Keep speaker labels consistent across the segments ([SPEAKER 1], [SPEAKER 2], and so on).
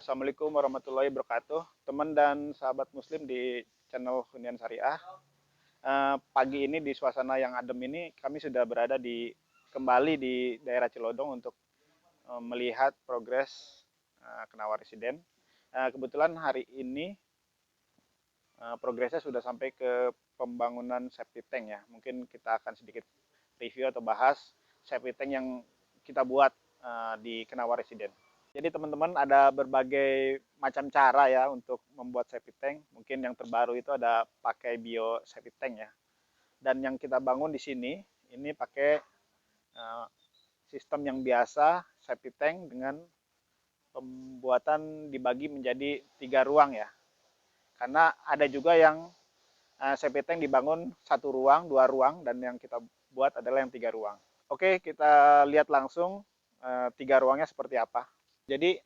[SPEAKER 1] Assalamualaikum warahmatullahi wabarakatuh, teman dan sahabat Muslim di channel Hunian Syariah. Pagi ini di suasana yang adem ini, kami sudah berada kembali di daerah Celodong untuk melihat progres Kenawa Residen. Kebetulan hari ini progresnya sudah sampai ke pembangunan septic tank ya. Mungkin kita akan sedikit review atau bahas septic tank yang kita buat di Kenawa Residen. Jadi teman-teman ada berbagai macam cara ya untuk membuat septic tank. Mungkin yang terbaru itu ada pakai bio septic tank ya. Dan yang kita bangun di sini ini pakai sistem yang biasa septic tank dengan pembuatan dibagi menjadi 3 ruang ya. Karena ada juga yang septic tank dibangun 1 ruang, 2 ruang, dan yang kita buat adalah yang 3 ruang. Oke, kita lihat langsung 3 ruangnya seperti apa. Jadi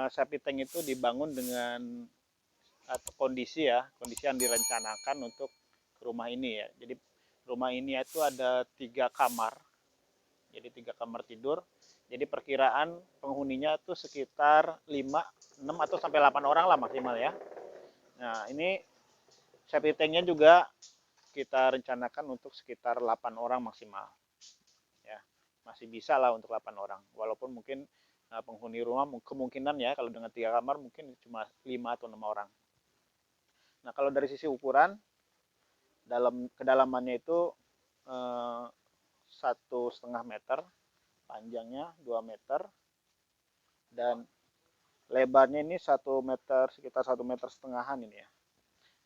[SPEAKER 1] septic tank itu dibangun dengan kondisi yang direncanakan untuk rumah ini ya. Jadi rumah ini itu ada 3 kamar. Jadi 3 kamar tidur. Jadi perkiraan penghuninya itu sekitar 5, 6 atau sampai 8 orang lah maksimal ya. Nah, ini septic tanknya juga kita rencanakan untuk sekitar 8 orang maksimal. Ya, masih bisa lah untuk 8 orang. Walaupun mungkin penghuni rumah kemungkinan ya kalau dengan 3 kamar mungkin cuma 5 atau 6 orang. Nah, kalau dari sisi ukuran kedalamannya itu 1,5 meter, panjangnya 2 meter, dan lebarnya ini 1 meter, sekitar 1,5 meter ini ya.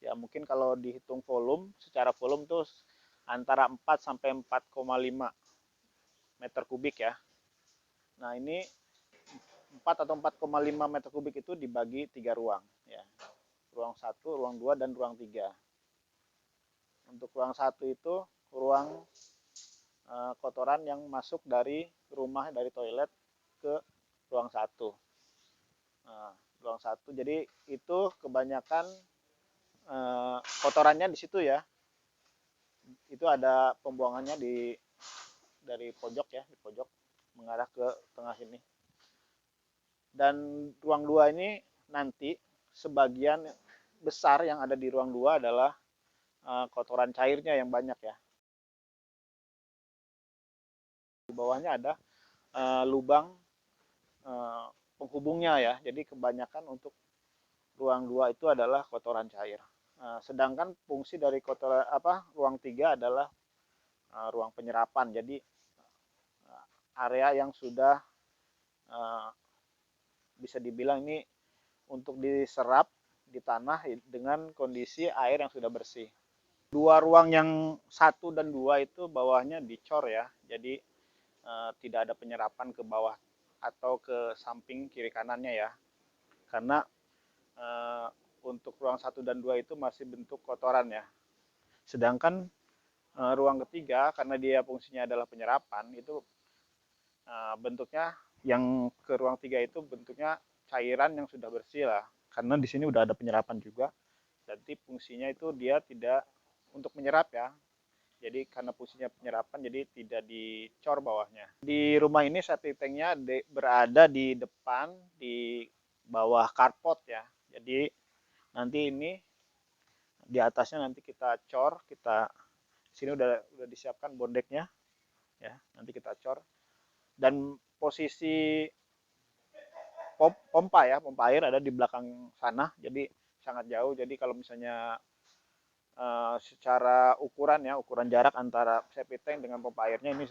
[SPEAKER 1] Ya mungkin kalau dihitung volume, secara volume tuh antara 4 sampai 4,5 meter kubik ya. Nah, ini 4 atau 4,5 meter kubik itu dibagi 3 ruang ya. Ruang 1, ruang 2, dan ruang 3. Untuk ruang 1 itu ruang kotoran yang masuk dari rumah, dari toilet ke ruang 1. Nah, ruang 1 jadi itu kebanyakan kotorannya di situ ya. Itu ada pembuangannya dari pojok ya, di pojok mengarah ke tengah sini. Dan ruang 2 ini nanti sebagian besar yang ada di ruang 2 adalah kotoran cairnya yang banyak ya. Di bawahnya ada lubang penghubungnya ya. Jadi kebanyakan untuk ruang 2 itu adalah kotoran cair. Sedangkan fungsi dari ruang 3 adalah ruang penyerapan. Jadi area yang sudah bisa dibilang ini untuk diserap di tanah dengan kondisi air yang sudah bersih. 2 ruang yang 1 dan 2 itu bawahnya dicor ya. Jadi tidak ada penyerapan ke bawah atau ke samping kiri kanannya ya. Karena untuk ruang 1 dan 2 itu masih bentuk kotoran ya. Sedangkan ruang ketiga karena dia fungsinya adalah penyerapan itu bentuknya yang ke ruang 3 itu bentuknya cairan yang sudah bersih lah. Karena di sini udah ada penyerapan juga. Jadi fungsinya itu dia tidak untuk menyerap ya. Jadi karena fungsinya penyerapan jadi tidak dicor bawahnya. Di rumah ini septic tanknya berada di depan di bawah carport ya. Jadi nanti ini di atasnya nanti kita cor, sini udah disiapkan bondeknya ya. Nanti kita cor. Dan posisi pompa air ada di belakang sana. Jadi sangat jauh. Jadi kalau misalnya secara ukuran jarak antara septic tank dengan pompa airnya ini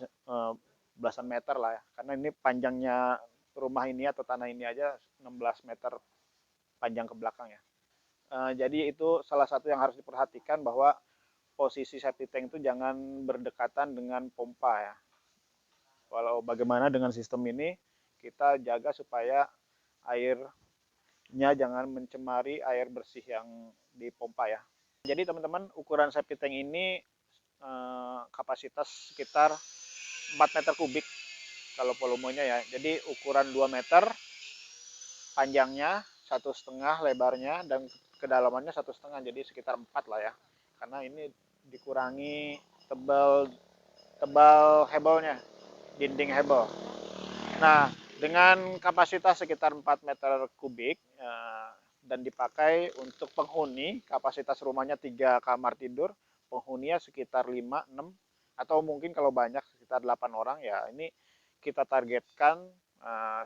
[SPEAKER 1] belasan meter lah ya. Karena ini panjangnya rumah ini atau tanah ini aja 16 meter panjang ke belakang ya. Jadi itu salah satu yang harus diperhatikan bahwa posisi septic tank itu jangan berdekatan dengan pompa ya. Walau bagaimana dengan sistem ini kita jaga supaya airnya jangan mencemari air bersih yang dipompa ya. Jadi teman-teman ukuran septic tank ini kapasitas sekitar 4 meter kubik kalau volumenya ya. Jadi ukuran 2 meter panjangnya, 1,5 lebarnya, dan kedalamannya 1,5, jadi sekitar 4 lah ya. Karena ini dikurangi tebal hebelnya, dinding hebel. Nah, dengan kapasitas sekitar 4 meter kubik dan dipakai untuk penghuni. Kapasitas rumahnya 3 kamar tidur, penghuninya sekitar 5, 6, atau mungkin kalau banyak sekitar 8 orang ya. Ini kita targetkan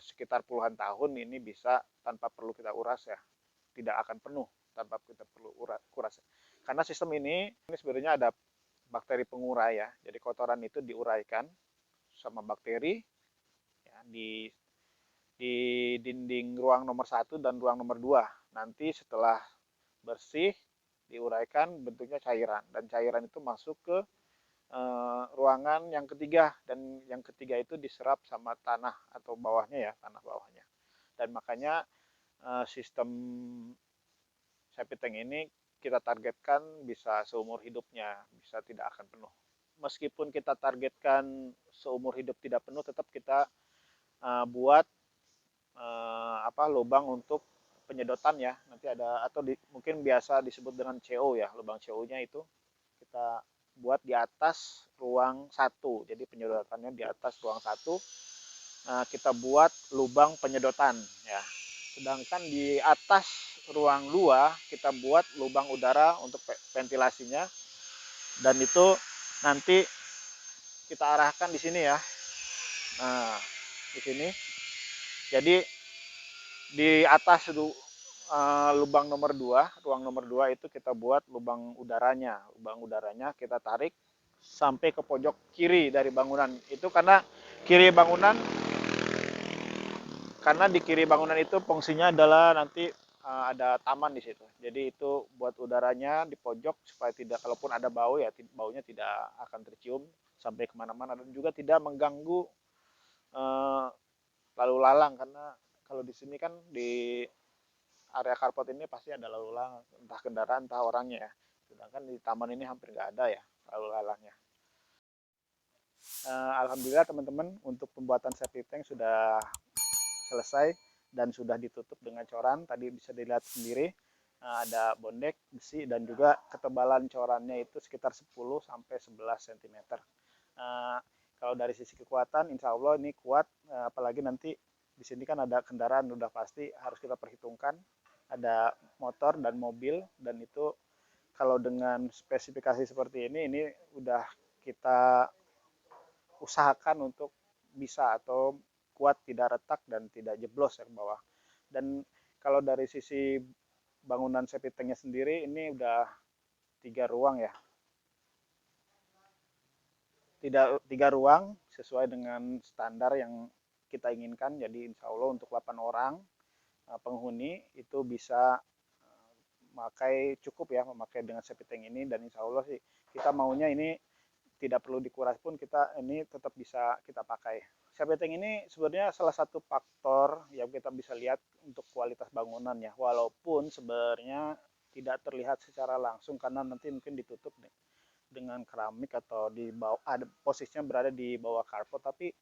[SPEAKER 1] sekitar puluhan tahun ini bisa tanpa perlu kita uras ya, tidak akan penuh tanpa kita perlu kuras. Karena sistem ini sebenarnya ada bakteri pengurai ya, jadi kotoran itu diuraikan sama bakteri ya, di dinding ruang nomor 1 dan ruang nomor 2. Nanti setelah bersih diuraikan bentuknya cairan, dan cairan itu masuk ke ruangan yang ketiga, dan yang ketiga itu diserap sama tanah atau bawahnya ya, tanah bawahnya. Dan makanya sistem septic tank ini kita targetkan bisa seumur hidupnya, bisa tidak akan penuh. Meskipun kita targetkan seumur hidup tidak penuh, tetap kita buat lubang untuk penyedotan ya, nanti ada, atau mungkin biasa disebut dengan CO ya, lubang CO-nya itu kita buat di atas ruang 1, jadi penyedotannya di atas ruang 1. Kita buat lubang penyedotan ya, sedangkan di atas ruang 2 kita buat lubang udara untuk ventilasinya, dan itu nanti kita arahkan di sini ya. Nah, di sini. Jadi di atas lubang nomor 2, ruang nomor 2 itu kita buat lubang udaranya. Lubang udaranya kita tarik sampai ke pojok kiri dari bangunan. Itu karena di kiri bangunan itu fungsinya adalah nanti ada taman di situ. Jadi itu buat udaranya di pojok supaya tidak, kalaupun ada bau ya baunya tidak akan tercium sampai kemana-mana, dan juga tidak mengganggu lalu lalang, karena kalau di sini kan di area carport ini pasti ada lalu lalang, entah kendaraan entah orangnya ya, sedangkan di taman ini hampir nggak ada ya lalu lalangnya. Alhamdulillah teman-teman, untuk pembuatan septic tank sudah selesai dan sudah ditutup dengan coran. Tadi bisa dilihat sendiri ada bondek besi, dan juga ketebalan corannya itu sekitar 10 sampai 11 cm. Kalau dari sisi kekuatan, insya Allah ini kuat, apalagi nanti di sini kan ada kendaraan, udah pasti harus kita perhitungkan, ada motor dan mobil, dan itu kalau dengan spesifikasi seperti ini udah kita usahakan untuk bisa atau kuat, tidak retak dan tidak jeblos ya ke bawah. Dan kalau dari sisi bangunan septic tanknya sendiri ini udah 3 ruang ya, tidak 3 ruang sesuai dengan standar yang kita inginkan. Jadi insya Allah untuk 8 orang penghuni itu bisa cukup ya memakai dengan septic tank ini, dan insya Allah sih kita maunya ini tidak perlu dikuras pun kita ini tetap bisa kita pakai. Septic tank ini sebenarnya salah satu faktor yang kita bisa lihat untuk kualitas bangunan ya, walaupun sebenarnya tidak terlihat secara langsung karena nanti mungkin ditutup nih dengan keramik atau di bawah, ada posisinya berada di bawah carport, tapi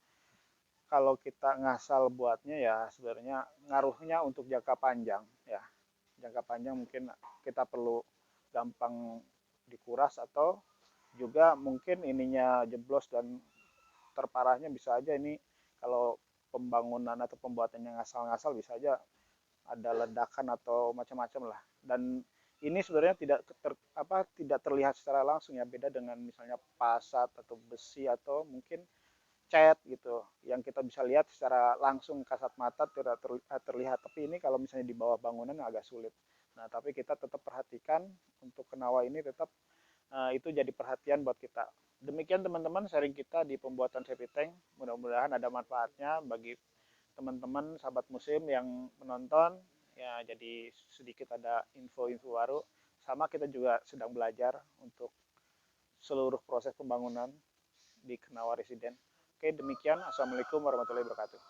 [SPEAKER 1] kalau kita ngasal buatnya ya sebenarnya ngaruhnya untuk jangka panjang ya. Jangka panjang mungkin kita perlu gampang dikuras, atau juga mungkin ininya jeblos, dan terparahnya bisa aja ini kalau pembangunan atau pembuatannya ngasal-ngasal bisa aja ada ledakan atau macam-macam lah. Dan ini sebenarnya tidak terlihat secara langsung ya, beda dengan misalnya pasat atau besi atau mungkin cat gitu yang kita bisa lihat secara langsung kasat mata tidak terlihat, tapi ini kalau misalnya di bawah bangunan agak sulit. Nah, tapi kita tetap perhatikan untuk kenawa ini, tetap itu jadi perhatian buat kita. Demikian teman-teman sharing kita di pembuatan septic tank, mudah-mudahan ada manfaatnya bagi teman-teman sahabat musim yang menonton ya. Jadi sedikit ada info-info baru, sama kita juga sedang belajar untuk seluruh proses pembangunan di Kenawa Residen. Oke, demikian. Assalamualaikum warahmatullahi wabarakatuh.